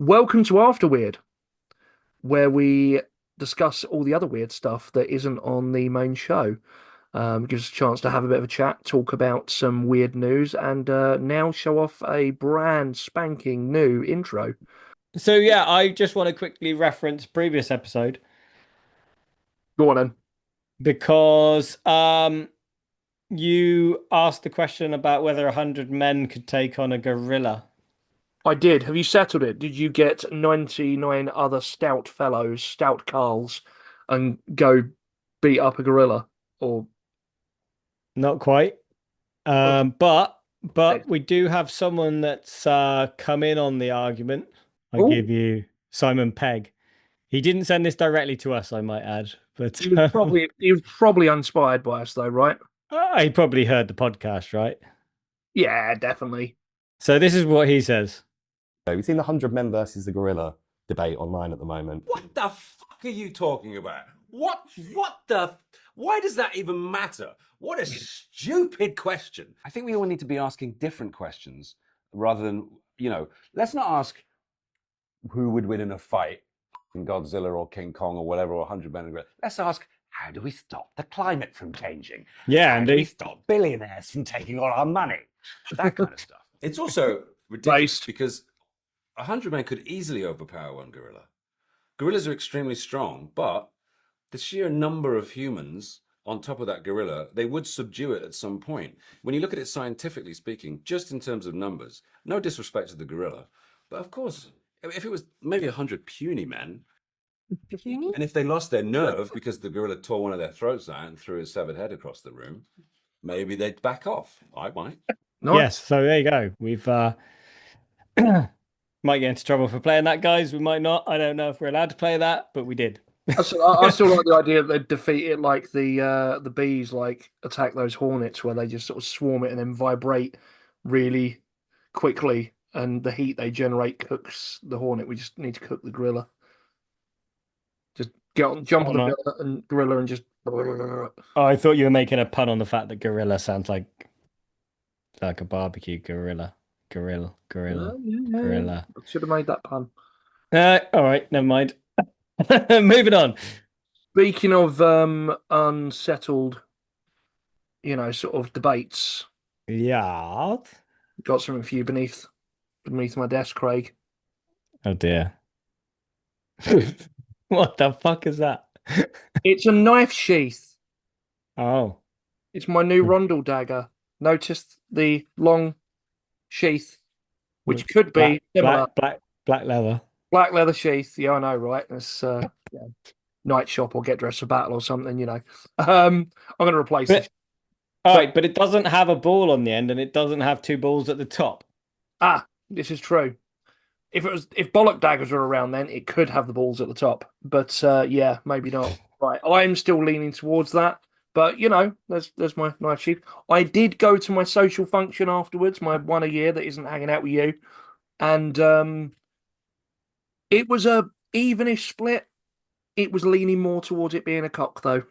Welcome to AfterWyrd, where we discuss all the other weird stuff that isn't on the main show. Gives us a chance to have a bit of a chat, talk about some weird news, and now show off a brand spanking new intro. So yeah, I just want to quickly reference previous episode Go on then. because you asked the question about whether 100 men could take on a gorilla. I did. Have you settled it? Did you get 99 other stout fellows, stout Carls, and go beat up a gorilla? Or Not quite. oh, But we do have someone that's come in on the argument. I oh, give you Simon Pegg. He didn't send this directly to us, I might add, but he was probably inspired by us though, right? he probably heard the podcast, right? Yeah, definitely. So this is what he says. We've seen the 100 men versus the gorilla debate online at the moment. What the fuck are you talking about? Why does that even matter? What a stupid question. I think we all need to be asking different questions rather than, let's not ask who would win in a fight, Godzilla or King Kong or whatever, or 100 men. Let's ask, how do we stop the climate from changing? Yeah, How do we stop billionaires from taking all our money? That kind of stuff. It's also ridiculous Based. because 100 men could easily overpower one gorilla. Gorillas are extremely strong, but the sheer number of humans on top of that gorilla, they would subdue it at some point. When you look at it scientifically speaking, just in terms of numbers, no disrespect to the gorilla, but of course, if it was maybe 100 puny men, and if they lost their nerve because the gorilla tore one of their throats out and threw his severed head across the room, maybe they'd back off. I might. No, Yes, so there you go. We've might get into trouble for playing that, guys. We might not. I don't know if we're allowed to play that, but we did. I still like the idea that they defeat it like the bees like attack those hornets where they just sort of swarm it and then vibrate really quickly, and the heat they generate cooks the hornet. We just need to cook the gorilla. Just jump on the no. gorilla and just. Oh, I thought you were making a pun on the fact that gorilla sounds like a barbecue gorilla. Gorilla. Gorilla. Should have made that pun. All right, never mind. Moving on. Speaking of unsettled, sort of debates, Yeah. got something for you beneath my desk, Craig. Oh dear. What the fuck is that? It's a knife sheath. Oh. It's my new rondel dagger. Notice the long sheath, which could be similar. Black leather. Black leather sheath. Yeah, I know, right? It's night shop or get dressed for battle or something. I'm going to replace it. All right, but it doesn't have a ball on the end, and it doesn't have two balls at the top. This is true. If bollock daggers were around, then it could have the balls at the top. But yeah, maybe not. Right, I'm still leaning towards that. But there's my knife sheath. I did go to my social function afterwards, my one a year that isn't hanging out with you, and it was a evenish split. It was leaning more towards it being a cock, though.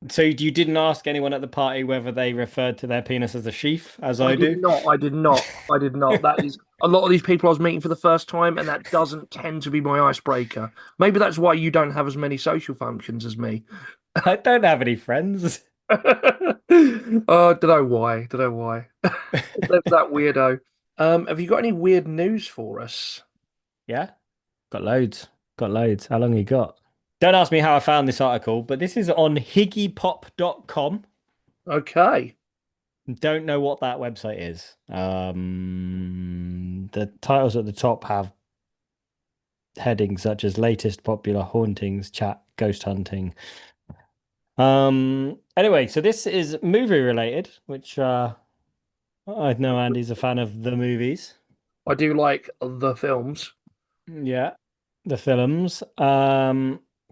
So you didn't ask anyone at the party whether they referred to their penis as a sheath, as I do? I did not. That is a lot of these people I was meeting for the first time, and that doesn't tend to be my icebreaker. Maybe that's why you don't have as many social functions as me. I don't have any friends. Oh, don't know why. There's that weirdo. Have you got any weird news for us? Yeah, got loads. How long you got? Don't ask me how I found this article, but this is on higgypop.com. Okay. Don't know what that website is. The titles at the top have headings such as latest popular hauntings, chat, ghost hunting. Anyway, so this is movie related, which I know Andy's a fan of the movies. I do like the films. Yeah, the films.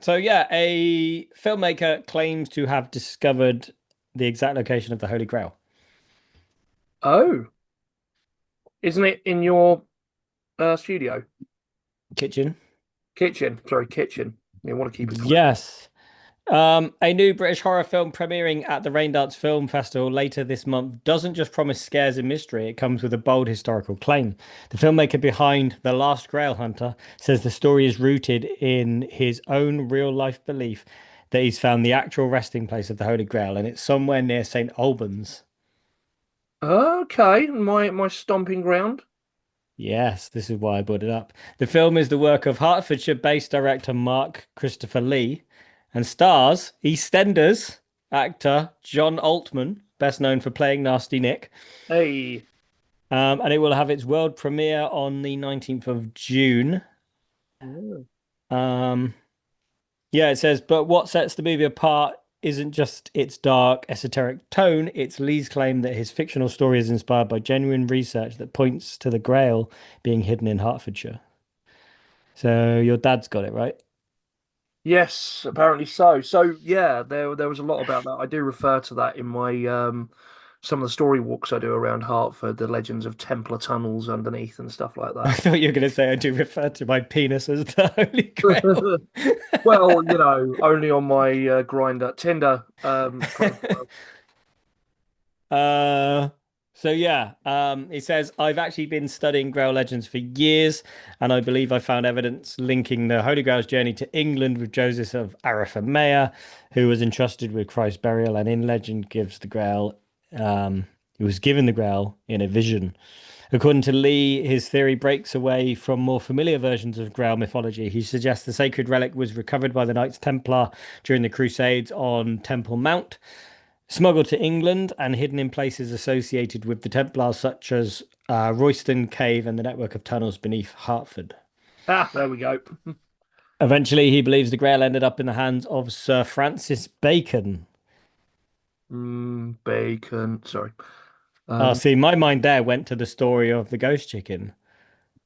So yeah, a filmmaker claims to have discovered the exact location of the Holy Grail. Oh. Isn't it in your studio? Kitchen. Kitchen. Sorry, kitchen. You want to keep it clean. Yes. A new British horror film premiering at the Raindance Film Festival later this month doesn't just promise scares and mystery, it comes with a bold historical claim. The filmmaker behind The Last Grail Hunter says the story is rooted in his own real-life belief that he's found the actual resting place of the Holy Grail, and it's somewhere near St. Albans. Okay, my stomping ground. Yes, this is why I brought it up. The film is the work of Hertfordshire-based director Mark Christopher Lee and stars EastEnders actor John Altman, best known for playing Nasty Nick. Hey. And it will have its world premiere on the 19th of June. Yeah, it says, but what sets the movie apart isn't just its dark, esoteric tone. It's Lee's claim that his fictional story is inspired by genuine research that points to the Grail being hidden in Hertfordshire. So your dad's got it, right? Yes, apparently so. So yeah, there was a lot about that. I do refer to that in my some of the story walks I do around Hertford, the legends of Templar tunnels underneath and stuff like I that. thought you were going to say I do refer to my penis as the Holy Grail. Well, only on my Tinder. So yeah, he says, I've actually been studying Grail legends for years, and I believe I found evidence linking the Holy Grail's journey to England with Joseph of Arimathea, who was entrusted with Christ's burial, and in legend gives the Grail, he was given the Grail in a vision. According to Lee, his theory breaks away from more familiar versions of Grail mythology. He suggests the sacred relic was recovered by the Knights Templar during the Crusades on Temple Mount, smuggled to England and hidden in places associated with the Templars, such as Royston Cave and the network of tunnels beneath Hertford. There we go. Eventually, he believes the Grail ended up in the hands of Sir Francis Bacon. Bacon. Sorry. See, my mind there went to the story of the ghost chicken.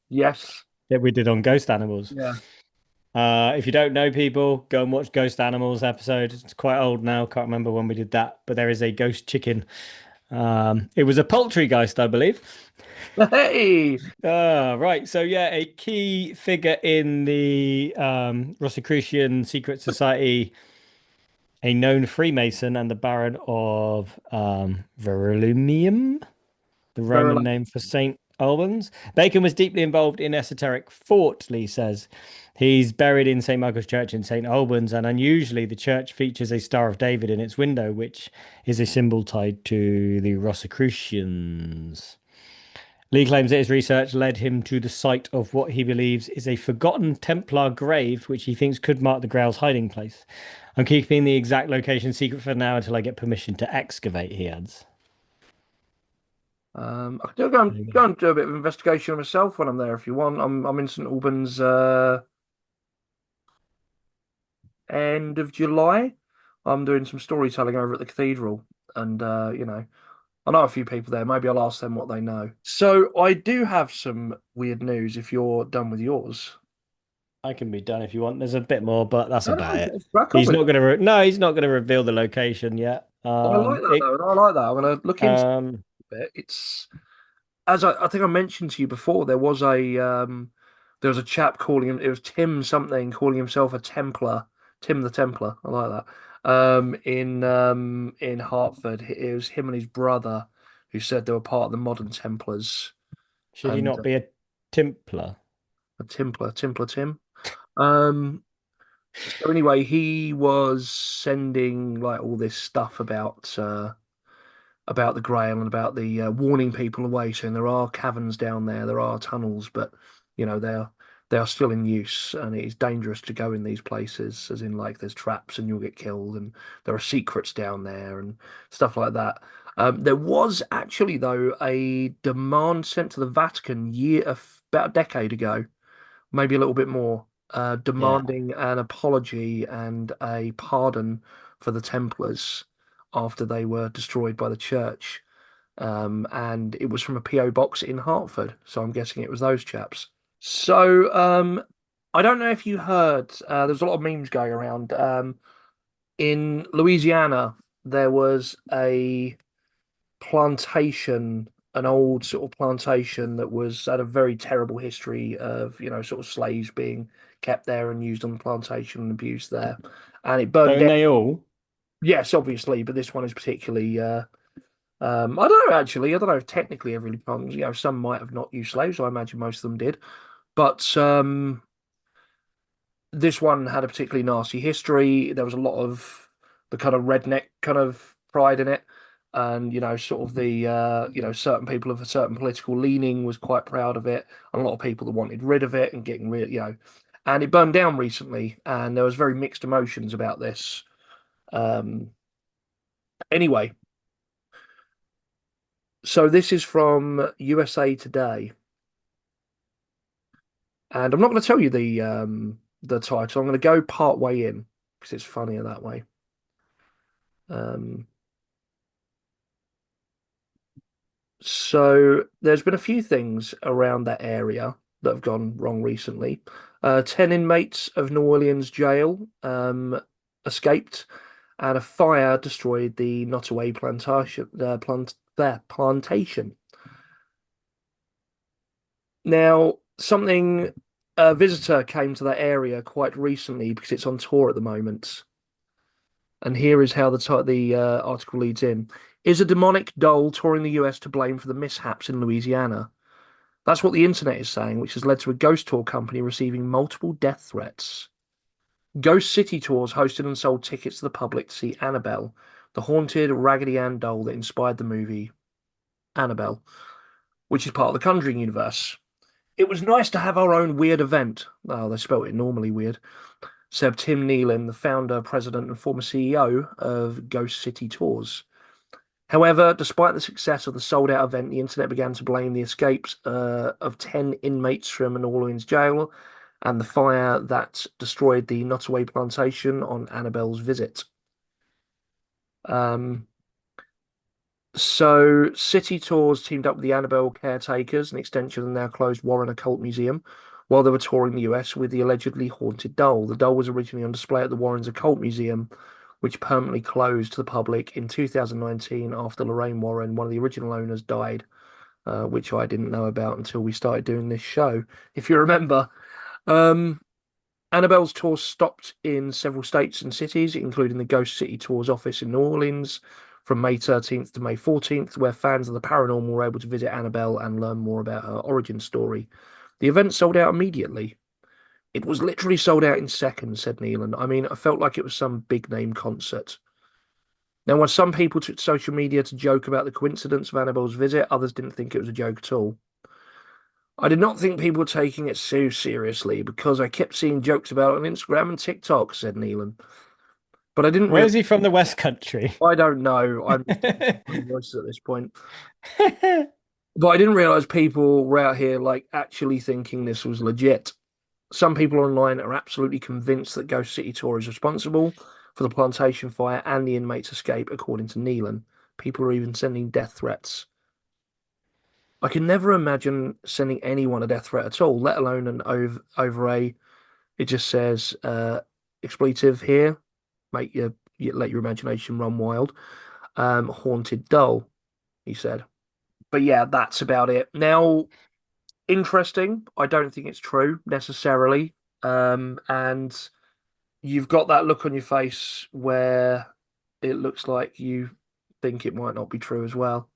Yes. That we did on ghost animals. Yeah. If you don't know, people, go and watch Ghost Animals episode. It's quite old now. Can't remember when we did that, but there is a ghost chicken. It was a poultrygeist, I believe. Hey. Right. So yeah, a key figure in the Rosicrucian secret society, a known Freemason and the Baron of Verulamium, the Roman name for St. Albans. Bacon was deeply involved in esoteric thought, Lee says. He's buried in St. Michael's Church in St. Albans, and unusually the church features a Star of David in its window, which is a symbol tied to the Rosicrucians. Lee claims that his research led him to the site of what he believes is a forgotten Templar grave, which he thinks could mark the Grail's hiding place. I'm keeping the exact location secret for now until I get permission to excavate, he adds. I can go and do a bit of investigation myself when I'm there if you want. I'm in St Albans end of July. I'm doing some storytelling over at the cathedral, and I know a few people there. Maybe I'll ask them what they know. So I do have some weird news if you're done with yours. I can be done if you want. There's a bit more, but that's about it. He's not going to. He's not going to reveal the location yet. I like that though, and I like that. I'm going to look into it a bit. It's as I think I mentioned to you before. There was a chap calling him. It was Tim something calling himself a Templar. Tim the Templar. I like that. In Hertford, it was him and his brother who said they were part of the modern Templars. Should he not be a Templar? A Templar Tim. So anyway, he was sending like all this stuff about the Grail and about the warning people away, saying there are caverns down there, there are tunnels, but they are still in use, and it is dangerous to go in these places. As in, like, there's traps and you'll get killed, and there are secrets down there and stuff like that. There was actually though a demand sent to the Vatican about a decade ago, maybe a little bit more. Demanding an apology and a pardon for the Templars after they were destroyed by the church. And it was from a PO box in Hertford. So I'm guessing it was those chaps. So I don't know if you heard, there's a lot of memes going around. In Louisiana, there was a plantation an old sort of plantation that was had a very terrible history of, sort of slaves being kept there and used on the plantation and abused there, and it burned Don't down. they all? Yes, obviously, but this one is particularly. I don't know actually. I don't know if technically every some might have not used slaves. I imagine most of them did, but this one had a particularly nasty history. There was a lot of the kind of redneck kind of pride in it, and sort of the certain people of a certain political leaning was quite proud of it, and a lot of people that wanted rid of it and getting rid, and it burned down recently, and there was very mixed emotions about this. Anyway, so this is from USA Today, and I'm not going to tell you the title. I'm going to go part way in because it's funnier that way. So there's been a few things around that area that have gone wrong recently. 10 inmates of New Orleans jail escaped, and a fire destroyed the Nottoway plantation. Now, a visitor came to that area quite recently because it's on tour at the moment. And here is how the article leads in. Is a demonic doll touring the US to blame for the mishaps in Louisiana? That's what the internet is saying, which has led to a ghost tour company receiving multiple death threats. Ghost City Tours hosted and sold tickets to the public to see Annabelle, the haunted Raggedy Ann doll that inspired the movie Annabelle, which is part of the Conjuring universe. It was nice to have our own weird event. Oh, they spelt it normally weird. Said Tim Nealon, the founder, president, and former CEO of Ghost City Tours. However, despite the success of the sold-out event, the internet began to blame the escapes of 10 inmates from New Orleans jail and the fire that destroyed the Nottoway plantation on Annabelle's visit. So City Tours teamed up with the Annabelle caretakers, an extension of the now closed Warren Occult Museum, while they were touring the US with the allegedly haunted doll. The doll was originally on display at the Warren's Occult Museum, which permanently closed to the public in 2019 after Lorraine Warren, one of the original owners, died, which I didn't know about until we started doing this show, if you remember. Annabelle's tour stopped in several states and cities, including the Ghost City Tours office in New Orleans from May 13th to May 14th, where fans of the paranormal were able to visit Annabelle and learn more about her origin story. The event sold out immediately. It was literally sold out in seconds, said Nealon. I mean, I felt like it was some big name concert. Now, while some people took to social media to joke about the coincidence of Annabelle's visit, others didn't think it was a joke at all. I did not think people were taking it so seriously because I kept seeing jokes about it on Instagram and TikTok, said Nealon. But I didn't Where is he from, the West Country? I don't know. I'm voices at this point. But I didn't realize people were out here like actually thinking this was legit. Some people online are absolutely convinced that Ghost City Tour is responsible for the plantation fire and the inmates' escape, according to Nealon. People are even sending death threats. I can never imagine sending anyone a death threat at all, let alone an over a. It just says expletive here. Let your imagination run wild. Haunted doll, he said. But yeah, that's about it. Now, interesting. I don't think it's true necessarily. And you've got that look on your face where it looks like you think it might not be true as well.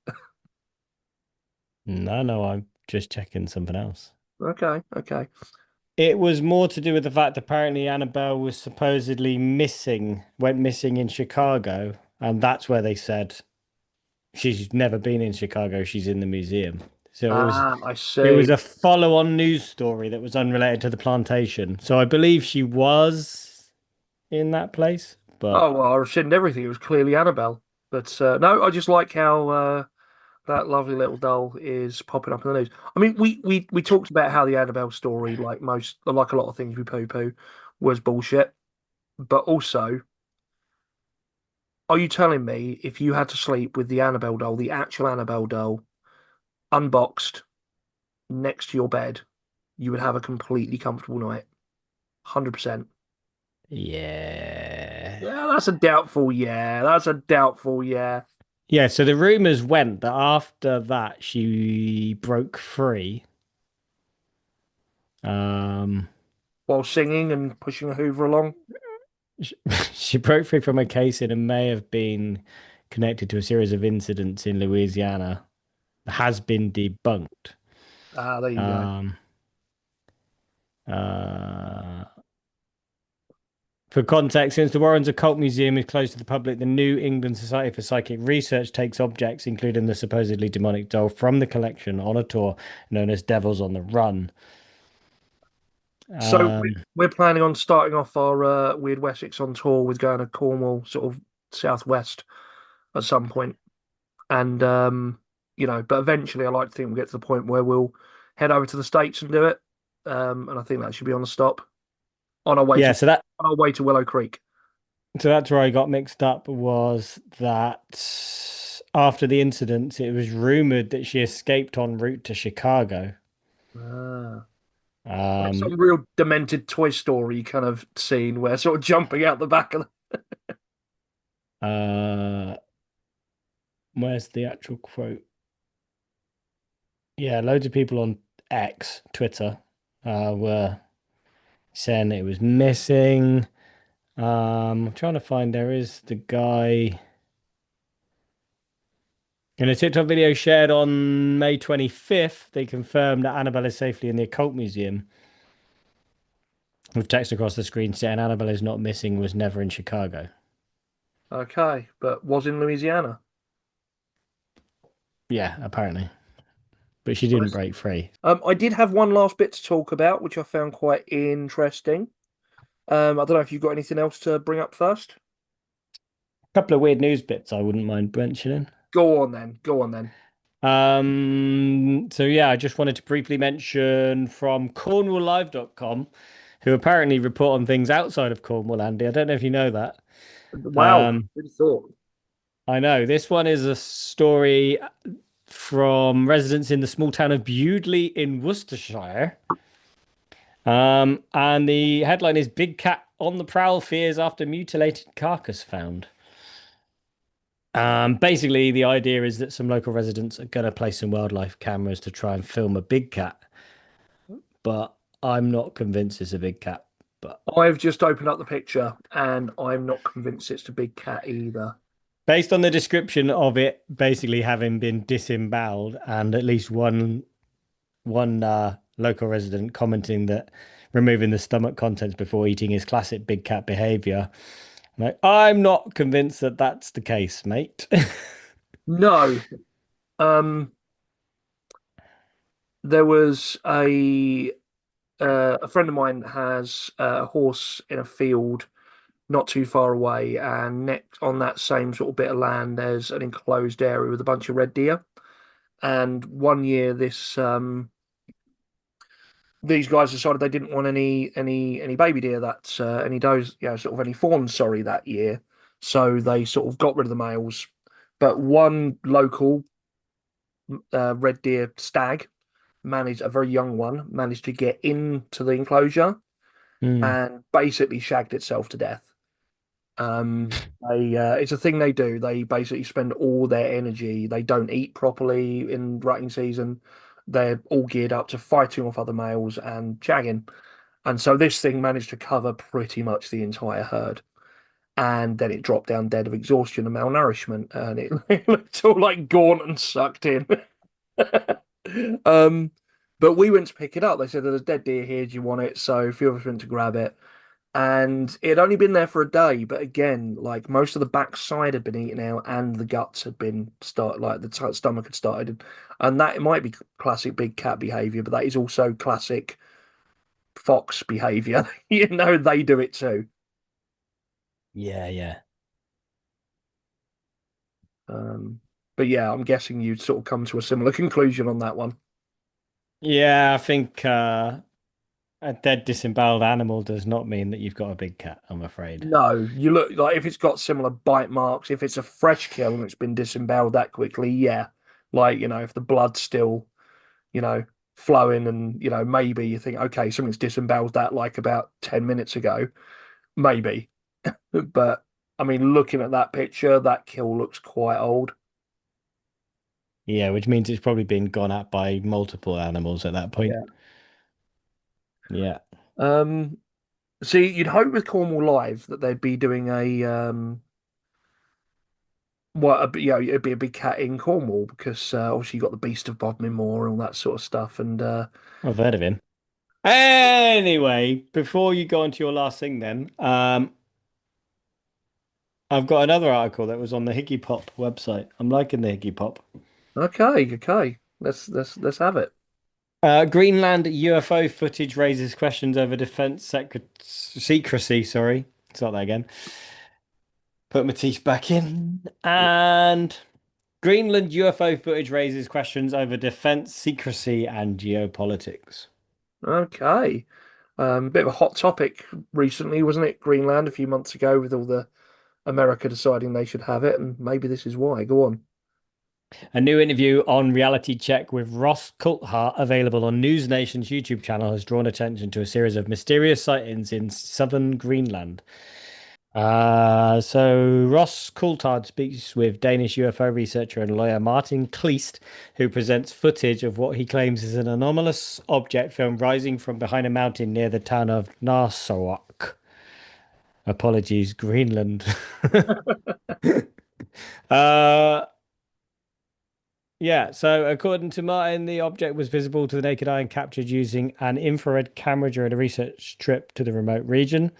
No, I'm just checking something else. Okay. It was more to do with the fact apparently Annabelle was supposedly went missing in Chicago, and that's where they said she's never been in Chicago, she's in the museum. So I see. it was a follow-on news story that was unrelated to the plantation. So I believe she was in that place, but Oh well, I rescind everything. It was clearly Annabelle. But no, I just like how that lovely little doll is popping up in the news. I mean, we talked about how the Annabelle story, like a lot of things we poo-poo, was bullshit. But also, are you telling me if you had to sleep with the Annabelle doll, the actual Annabelle doll, unboxed next to your bed, you would have a completely comfortable night? 100%. yeah. Yeah, that's a doubtful yeah. That's a doubtful yeah. Yeah, so the rumors went that after that she broke free. Um, while singing and pushing a Hoover along. she, she broke free from a case and may have been connected to a series of incidents in Louisiana that has been debunked. Ah, there you go. Uh, for context, since the Warrens Occult Museum is closed to the public, the New England Society for Psychic Research takes objects, including the supposedly demonic doll, from the collection on a tour known as Devils on the Run. So Um, we're planning on starting off our Wyrd Wessex on tour with going to Cornwall, sort of southwest at some point. And but eventually I like to think we'll get to the point where we'll head over to the States and do it. And I think that should be on the stop on our way yeah, to so that on our way to Willow Creek. So that's where I got mixed up, was that after the incident, it was rumored that she escaped en route to Chicago. Ah. Like Um, some real demented Toy Story kind of scene where sort of jumping out the back of uh, where's the actual quote? Yeah, loads of people on X, Twitter, were saying that it was missing. I'm trying to find, there is the guy in a TikTok video shared on May 25th. They confirmed that Annabelle is safely in the Occult Museum, with text across the screen saying Annabelle is not missing, was never in Chicago. Okay, but was in Louisiana. Yeah, apparently. But she didn't break free. I did have one last bit to talk about, which I found quite interesting. I don't know if you've got anything else to bring up first. A couple of weird news bits I wouldn't mind mentioning. Go on then. Go on then. So yeah, I just wanted to briefly mention from cornwalllive.com, who apparently report on things outside of Cornwall, Andy. I don't know if you know that. Wow, good thought. I know. This one is a story from residents in the small town of Bewdley in Worcestershire. And the headline is Big Cat on the Prowl Fears After Mutilated Carcass Found. Basically, the idea is that some local residents are going to place some wildlife cameras to try and film a big cat. But I'm not convinced it's a big cat. But I've just opened up the picture and I'm not convinced it's a big cat either. based on the description of it basically having been disemboweled, and at least one local resident commenting that removing the stomach contents before eating is classic big cat behavior. Like, I'm not convinced that that's the case, mate. No. There was a friend of mine has a horse in a field not too far away, and next on that same sort of bit of land, there's an enclosed area with a bunch of red deer. And one year, these guys decided they didn't want any baby deer that any does sort of any fawns, sorry, that year. So they sort of got rid of the males, but one local red deer stag managed, a very young one, managed to get into the enclosure and basically shagged itself to death. It's a thing they do. They basically spend all their energy. They don't eat properly in rutting season. They're all geared up to fighting off other males and shagging. And so this thing managed to cover pretty much the entire herd. And then it dropped down dead of exhaustion and malnourishment, and it looked all like gaunt and sucked in. But we went to pick it up. They said there's a dead deer here. Do you want it? So a few of us went to grab it. And it had only been there for a day, but again, like most of the backside had been eaten out, and the guts had been started, like the stomach had started, and that it might be classic big cat behavior, but that is also classic fox behavior. They do it too. Yeah. But yeah, I'm guessing you'd sort of come to a similar conclusion on that one. Yeah, I think a dead disemboweled animal does not mean that you've got a big cat, I'm afraid. No, you look like if it's got similar bite marks, if it's a fresh kill and it's been disemboweled that quickly, yeah. Like, if the blood's still, flowing and, maybe you think, okay, something's disemboweled that like about 10 minutes ago, maybe. But I mean, looking at that picture, that kill looks quite old. Yeah, which means it's probably been gone at by multiple animals at that point. Yeah. Yeah. Um, See, you'd hope with Cornwall Live that they'd be doing a it'd be a big cat in Cornwall because obviously you got the Beast of Bodmin Moor and all that sort of stuff, and I've heard of him. Anyway, before you go on to your last thing then, I've got another article that was on the Higgy Pop website. I'm liking the Higgy Pop. okay, let's have it. Greenland UFO footage raises questions over secrecy. Sorry, start that again. Put my teeth back in. And Greenland UFO footage raises questions over defense secrecy and geopolitics. Okay, bit of a hot topic recently, wasn't it? Greenland a few months ago with all the America deciding they should have it, and maybe this is why. Go on. A new interview on Reality Check with Ross Coulthart, available on News Nation's YouTube channel, has drawn attention to a series of mysterious sightings in southern Greenland. So Ross Coulthard speaks with Danish UFO researcher and lawyer Martin Kleist, who presents footage of what he claims is an anomalous object filmed rising from behind a mountain near the town of Narsarsuaq. Apologies, Greenland. uh, Yeah, so according to Martin, the object was visible to the naked eye and captured using an infrared camera during a research trip to the remote region.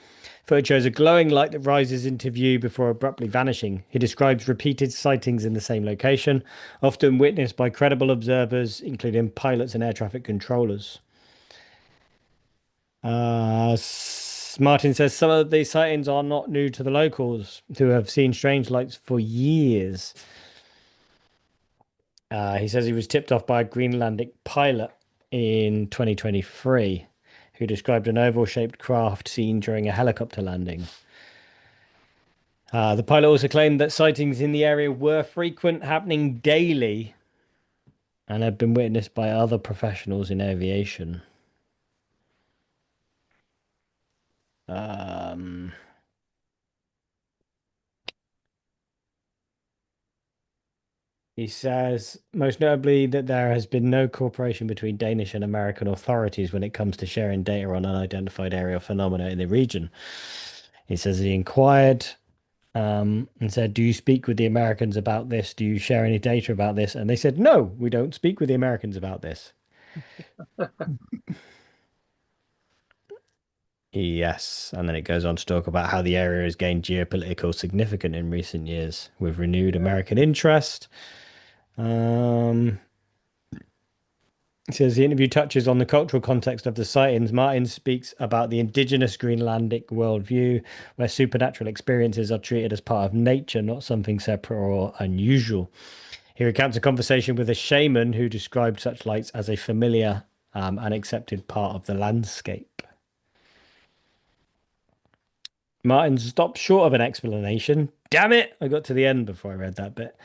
Footage shows a glowing light that rises into view before abruptly vanishing. He describes repeated sightings in the same location, often witnessed by credible observers, including pilots and air traffic controllers. Martin says some of these sightings are not new to the locals, who have seen strange lights for years. He says he was tipped off by a Greenlandic pilot in 2023 who described an oval-shaped craft seen during a helicopter landing. The pilot also claimed that sightings in the area were frequent, happening daily, and had been witnessed by other professionals in aviation. He says, most notably, that there has been no cooperation between Danish and American authorities when it comes to sharing data on unidentified aerial phenomena in the region. He says he inquired and said, do you speak with the Americans about this? Do you share any data about this? And they said, no, we don't speak with the Americans about this. Yes. And then it goes on to talk about how the area has gained geopolitical significance in recent years with renewed American interest. It says the interview touches on the cultural context of the sightings. Martin speaks about the indigenous Greenlandic worldview, where supernatural experiences are treated as part of nature, not something separate or unusual. He recounts a conversation with a shaman who described such lights as a familiar and accepted part of the landscape. Martin stopped short of an explanation. Damn it! I got to the end before I read that bit.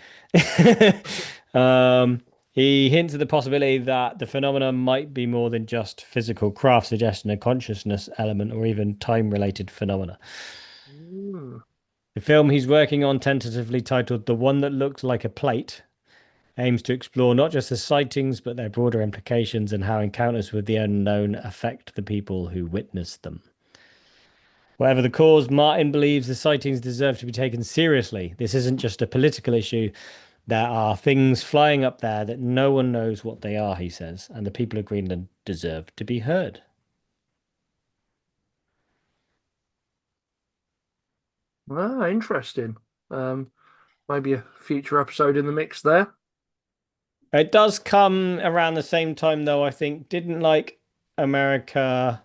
He hints at the possibility that the phenomenon might be more than just physical craft, suggesting a consciousness element or even time-related phenomena. The film he's working on, tentatively titled The One That Looks Like a Plate, aims to explore not just the sightings, but their broader implications and how encounters with the unknown affect the people who witness them. Whatever the cause, Martin believes the sightings deserve to be taken seriously. This isn't just a political issue. There are things flying up there that no one knows what they are, he says, and the people of Greenland deserve to be heard. Ah, interesting. Maybe a future episode in the mix there. It does come around the same time, though, I think. Didn't like America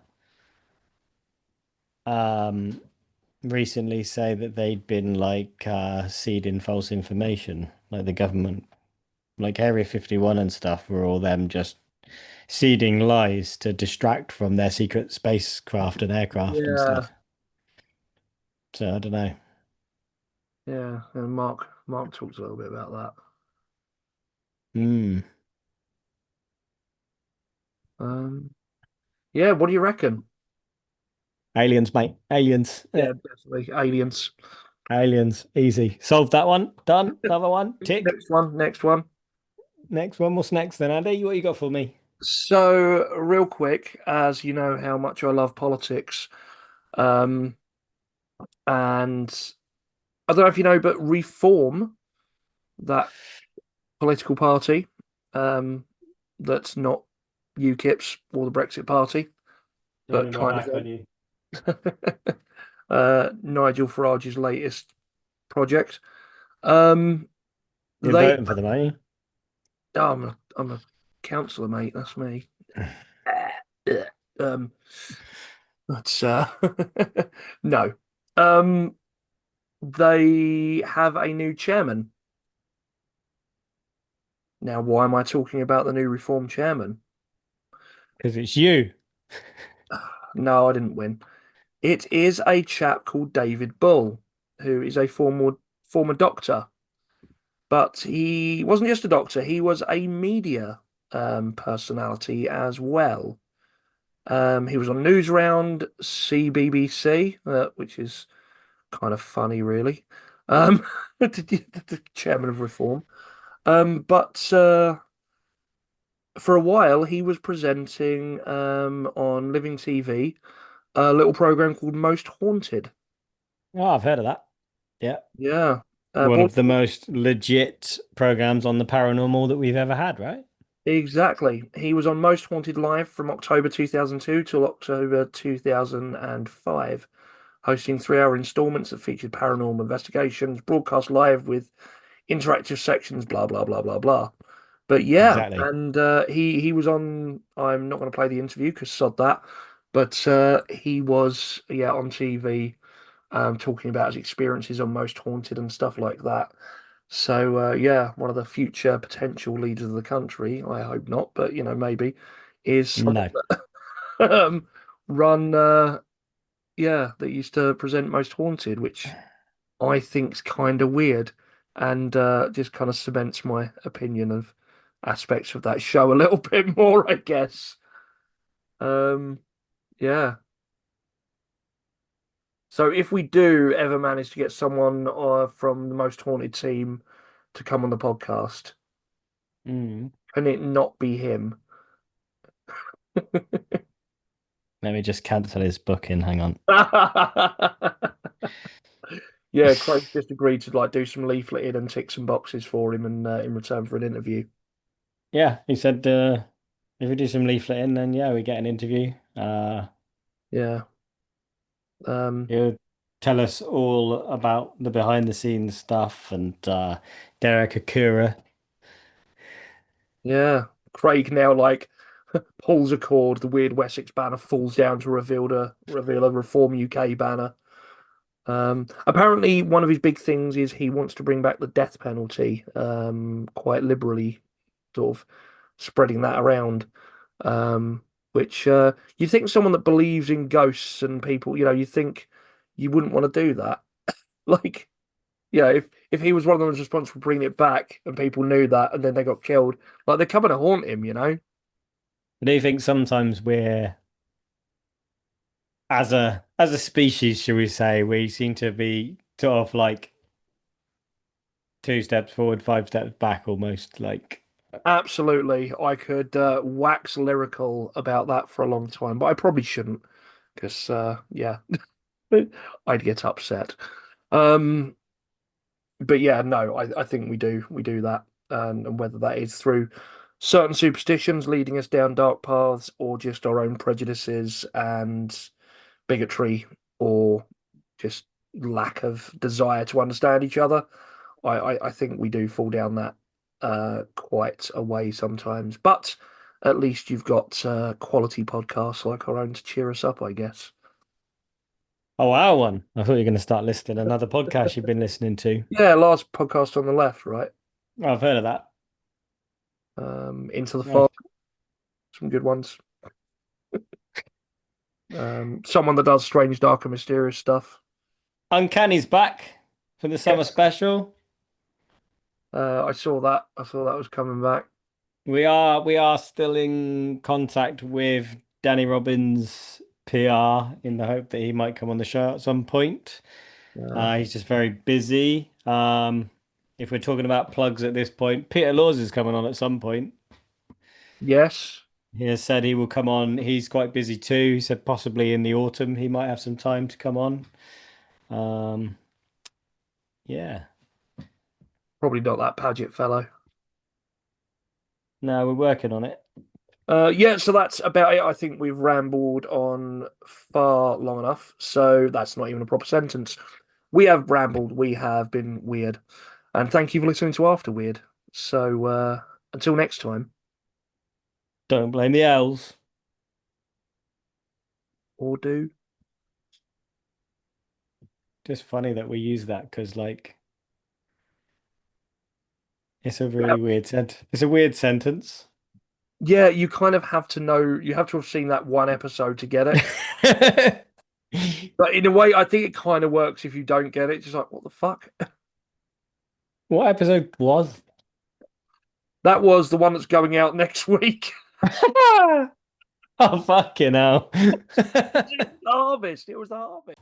recently say that they'd been like seeding false information, like the government, like Area 51 and stuff were all them just seeding lies to distract from their secret spacecraft and aircraft and stuff. So I don't know. Yeah, and Mark talks a little bit about that. Yeah, what do you reckon? Aliens, mate. Aliens. Yeah, definitely aliens. Aliens. Easy. Solved that one. Done. Another one. Tick. Next one. Next one. What's next then, Andy? What you got for me? So, real quick, as you know how much I love politics, um, and I don't know if you know, but Reform, that political party, um, that's not UKIP's or the Brexit Party, but Turning my kind back on of you. Nigel Farage's latest project. Um, You're they, voting for them, are you? oh, I'm a councillor, mate. That's me. Um, that's no. Um, they have a new chairman. Now, why am I talking about the new Reform chairman? Because it's you. No, I didn't win. It is a chap called David Bull, who is a former doctor, but he wasn't just a doctor, he was a media personality as well. He was on Newsround, CBBC, which is kind of funny, really. The chairman of Reform. But for a while, he was presenting on Living TV a little program called Most Haunted. Oh, I've heard of that. Yeah. Yeah. One of the most legit programs on the paranormal that we've ever had, right? Exactly. He was on Most Haunted Live from October 2002 till October 2005, hosting 3-hour installments that featured paranormal investigations, broadcast live with interactive sections, blah, blah, blah, blah, blah. But yeah, Exactly. and he was on. I'm not going to play the interview because sod that. But he was on TV talking about his experiences on Most Haunted and stuff like that. So one of the future potential leaders of the country. I hope not, but maybe is someone No. that run. That used to present Most Haunted, which I think's kind of weird, and just kind of cements my opinion of aspects of that show a little bit more, I guess. Um, yeah. So if we do ever manage to get someone from the Most Haunted team to come on the podcast, Mm. can it not be him? Let me just cancel his booking. Hang on. Yeah, Craig just agreed to do some leafleting and tick some boxes for him, and in return for an interview. Yeah, he said if we do some leafleting, then yeah, we get an interview. Yeah. He'll tell us all about the behind the scenes stuff and Derek Akura. Yeah. Craig now pulls a cord, the Wyrd Wessex banner falls down to reveal a Reform UK banner. Apparently, one of his big things is he wants to bring back the death penalty, quite liberally, sort of spreading that around. Which you think someone that believes in ghosts and people, you think you wouldn't want to do that. Like, if he was one of the ones responsible for bringing it back and people knew that and then they got killed, like they're coming to haunt him. Do you think sometimes we're as a species, shall we say, we seem to be sort of like 2 steps forward, 5 steps back almost like Absolutely. I could wax lyrical about that for a long time, but I probably shouldn't because, I'd get upset. Um, but yeah, no, I think we do that, and whether that is through certain superstitions leading us down dark paths or just our own prejudices and bigotry or just lack of desire to understand each other, I think we do fall down that quite a way sometimes. But at least you've got quality podcasts like our own to cheer us up, I guess. oh, our one. I thought you were going to start listing another podcast you've been listening to. Yeah, last podcast on the left, right? I've heard of that. Into the Oh. Fog, some good ones. Someone that does strange, dark, and mysterious stuff. Uncanny's back for the summer Yes. special. I saw that. I saw that was coming back. We are still in contact with Danny Robbins' PR in the hope that he might come on the show at some point. Yeah. He's just very busy. if we're talking about plugs at this point, Peter Laws is coming on at some point. Yes. He has said he will come on. He's quite busy too. He said possibly in the autumn he might have some time to come on. Yeah. Probably not that Paget fellow. No, we're working on it. Yeah, so that's about it. I think we've rambled on far long enough. So that's not even a proper sentence. We have rambled. We have been weird. And thank you for listening to AfterWyrd. So until next time. Don't blame the elves. Or do. Just funny that we use that because, like, it's a really weird sentence. It's a weird sentence. Yeah, you kind of have to know. You have to have seen that one episode to get it. But in a way, I think it kind of works if you don't get it. Just like, what the fuck? What episode was? That was the one that's going out next week. Oh, fucking hell. It was the harvest. It was the harvest.